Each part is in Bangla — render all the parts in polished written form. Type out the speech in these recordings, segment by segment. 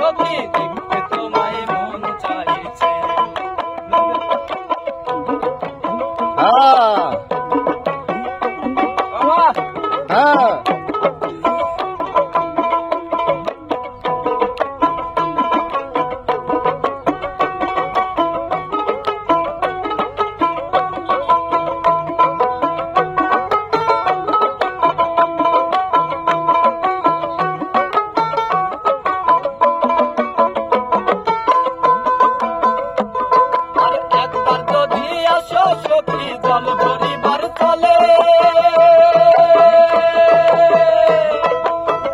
সখী দেখতে তোমায় মন চাইছে। সখী জল ভরিবার চলে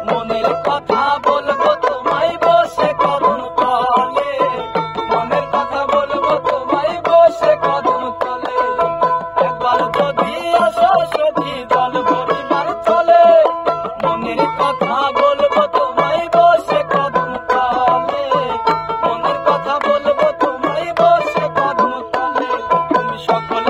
মনের কথা বলবো তোমায় বসে কদম তলে, মনের কথা বলবো তোমায় বসে কদম তলে। একবার যদি আসো সখী জল ভরিবার চলে মনের কথা বলবো তোমায় বসে কদম তলে, মনের কথা বলবো তোমায় বসে কদম তলে। তুমি সকল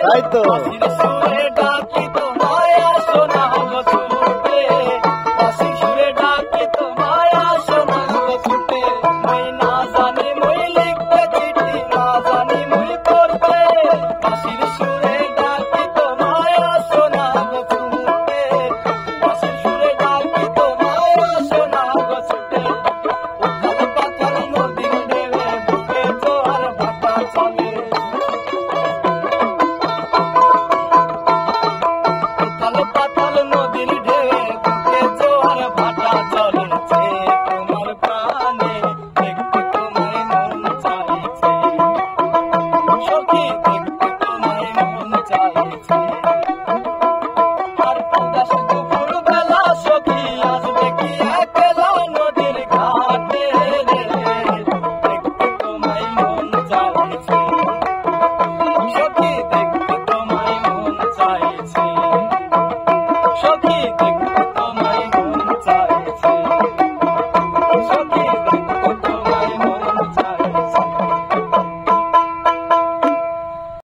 তাই তো